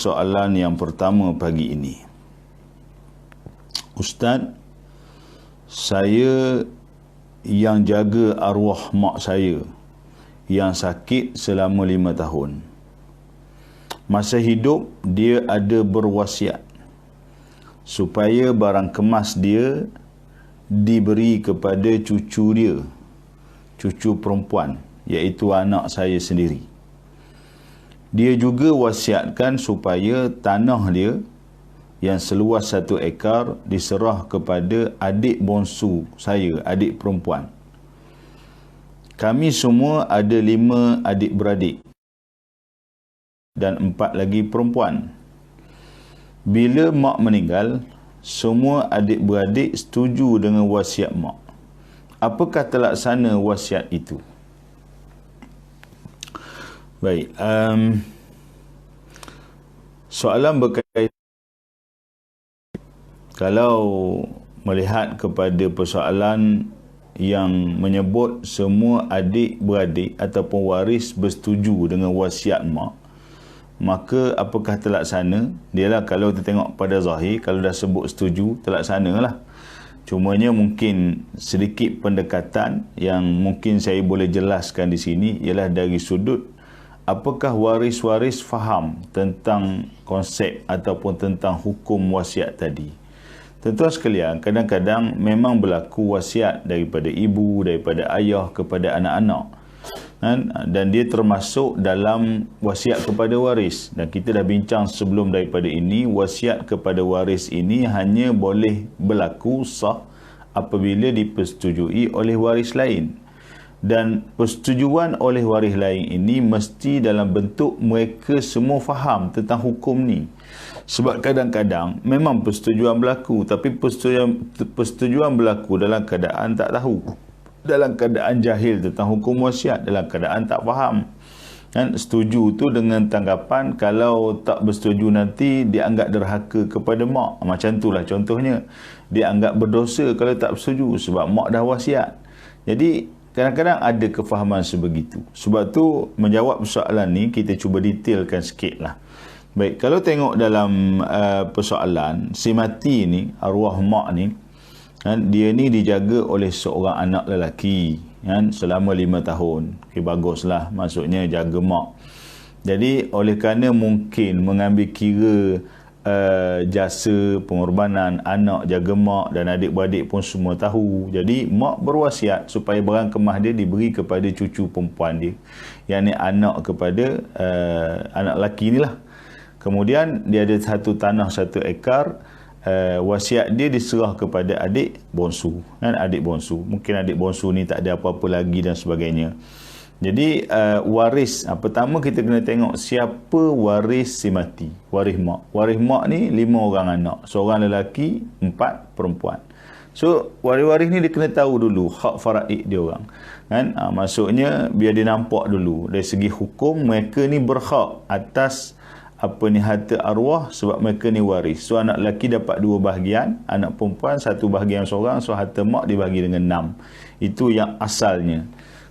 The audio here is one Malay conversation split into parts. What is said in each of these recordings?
soalan yang pertama pagi ini. Ustaz, saya yang jaga arwah mak saya yang sakit selama 5 tahun. Masa hidup, dia ada berwasiat supaya barang kemas dia diberi kepada cucu dia, cucu perempuan, iaitu anak saya sendiri. Dia juga wasiatkan supaya tanah dia yang seluas 1 ekar diserah kepada adik bongsu saya, adik perempuan. Kami semua ada 5 adik-beradik dan 4 lagi perempuan. Bila mak meninggal, semua adik-beradik setuju dengan wasiat mak. Apakah terlaksana wasiat itu? Baik, soalan berkaitan, kalau melihat kepada persoalan yang menyebut semua adik-beradik ataupun waris bersetuju dengan wasiat mak, maka apakah terlaksana? Dialah, kalau kita tengok pada zahir, kalau dah sebut setuju, terlaksanalah. Cumanya mungkin sedikit pendekatan yang mungkin saya boleh jelaskan di sini ialah dari sudut apakah waris-waris faham tentang konsep ataupun tentang hukum wasiat tadi. Tuan-tuan sekalian, kadang-kadang memang berlaku wasiat daripada ibu, daripada ayah kepada anak-anak. Dan dia termasuk dalam wasiat kepada waris. Dan kita dah bincang sebelum daripada ini, wasiat kepada waris ini hanya boleh berlaku sah apabila dipersetujui oleh waris lain. Dan persetujuan oleh waris lain ini mesti dalam bentuk mereka semua faham tentang hukum ni. Sebab kadang-kadang memang persetujuan berlaku, tapi persetujuan berlaku dalam keadaan tak tahu, dalam keadaan jahil tentang hukum wasiat, dalam keadaan tak faham. Dan setuju tu dengan tanggapan kalau tak bersetuju nanti dianggap derhaka kepada mak. Macam itulah contohnya. Dianggap berdosa kalau tak bersetuju sebab mak dah wasiat. Jadi kadang-kadang ada kefahaman sebegitu. Sebab tu menjawab soalan ni kita cuba detailkan sikit lah. Baik, kalau tengok dalam persoalan, si mati ni, arwah mak ni, kan, dia ni dijaga oleh seorang anak lelaki, kan, selama 5 tahun. Okay, baguslah, maksudnya jaga mak. Jadi oleh kerana mungkin mengambil kira jasa pengorbanan anak jaga mak dan adik-beradik pun semua tahu. Jadi mak berwasiat supaya barang kemah dia diberi kepada cucu perempuan dia, yang ni anak kepada anak lelaki ni lah. Kemudian dia ada 1 tanah 1 ekar. Wasiat dia diserah kepada adik bongsu, kan, adik bongsu. Mungkin adik bongsu ni tak ada apa-apa lagi dan sebagainya. Jadi waris, pertama kita kena tengok siapa waris si mati, waris mak. Waris mak ni 5 orang anak, seorang lelaki, 4 perempuan. So waris-waris ni dia kena tahu dulu hak faraid dia orang, kan. Maksudnya biar dia nampak dulu dari segi hukum mereka ni berhak atas harta arwah sebab mereka ni waris. So anak lelaki dapat 2 bahagian, anak perempuan 1 bahagian seorang. So harta mak dibagi dengan 6. Itu yang asalnya.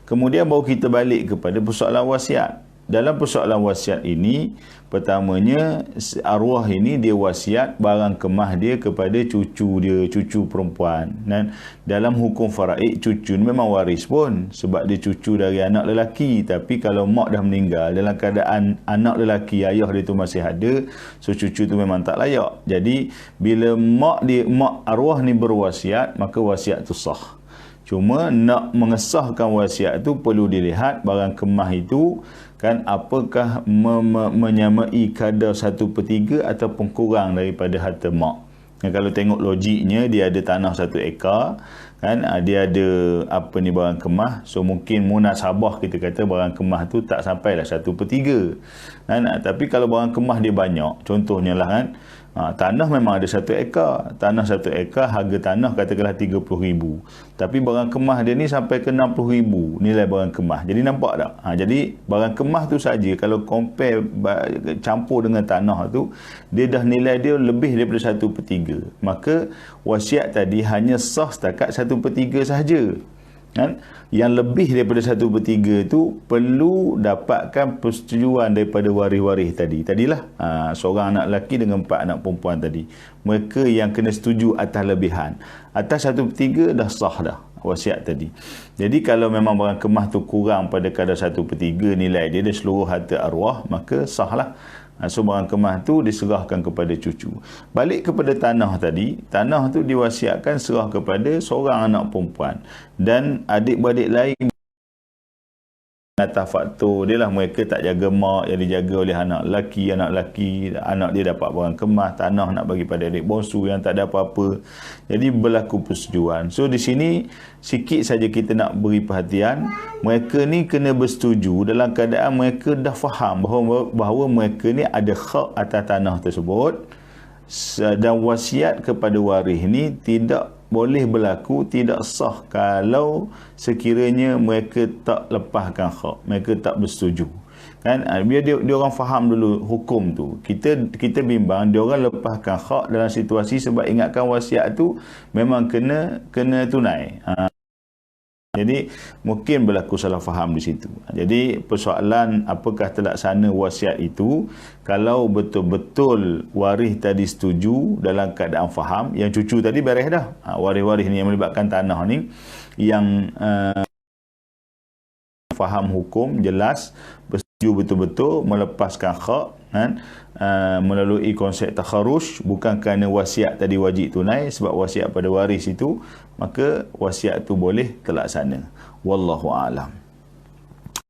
Kemudian baru kita balik kepada persoalan wasiat. Dalam persoalan wasiat ini, pertamanya arwah ini dia wasiat barang kemah dia kepada cucu dia, cucu perempuan. Dan dalam hukum faraid, cucu ni memang waris pun sebab dia cucu dari anak lelaki. Tapi kalau mak dah meninggal dalam keadaan anak lelaki ayah dia tu masih ada, so cucu tu memang tak layak. Jadi bila mak arwah ni berwasiat, maka wasiat tu sah. Cuma nak mengesahkan wasiat tu perlu dilihat barang kemah itu, kan, apakah menyamai kadar 1/3 ataupun kurang daripada harta mak. Kalau tengok logiknya, dia ada tanah 1 ekar, kan, dia ada barang kemah. So mungkin munasabah kita kata barang kemah tu tak sampailah 1/3, kan. Tapi kalau barang kemah dia banyak, contohnya lah, kan, tanah memang ada 1 ekar. Tanah 1 ekar, harga tanah katakanlah 30,000. Tapi barang kemah dia ni sampai ke 60,000 nilai barang kemah. Jadi nampak tak? Jadi barang kemah tu saja kalau compare, campur dengan tanah tu, dia dah nilai dia lebih daripada 1/3. Maka wasiat tadi hanya sah setakat 1/3 sahaja. kan? Yang lebih daripada 1/3 tu perlu dapatkan persetujuan daripada waris-waris tadilah seorang anak lelaki dengan 4 anak perempuan tadi, mereka yang kena setuju atas lebihan. Atas 1/3 dah sah dah wasiat tadi. Jadi kalau memang barang kemas tu kurang pada kadar 1/3 nilai dia seluruh harta arwah, maka sahlah. So barang kemas tu diserahkan kepada cucu. Balik kepada tanah tadi, tanah tu diwasiatkan serah kepada seorang anak perempuan dan adik-beradik lain. Atas faktor dia lah, mereka tak jaga mak yang dijaga oleh anak lelaki, anak dia dapat barang kemas, tanah nak bagi pada adik bongsu yang tak ada apa-apa. Jadi berlaku persetujuan. So di sini sikit saja kita nak beri perhatian, mereka ni kena bersetuju dalam keadaan mereka dah faham bahawa mereka ni ada hak atas tanah tersebut, dan wasiat kepada waris ni tidak boleh berlaku, tidak sah kalau sekiranya mereka tak lepaskan hak, mereka tak bersetuju. Kan, biar dia orang faham dulu hukum tu. Kita bimbang dia orang lepaskan hak dalam situasi, sebab ingatkan wasiat tu memang kena tunai. Jadi mungkin berlaku salah faham di situ. Jadi persoalan apakah terlaksana wasiat itu, kalau betul-betul waris tadi setuju dalam keadaan faham, yang cucu tadi beres dah. Waris-waris ni yang melibatkan tanah ni yang faham hukum, jelas, bersetuju betul-betul melepaskan hak, kan? Melalui konsep takharush, bukan kerana wasiat tadi wajib tunai, sebab wasiat pada waris itu, maka wasiat tu boleh terlaksana. Wallahu a'lam.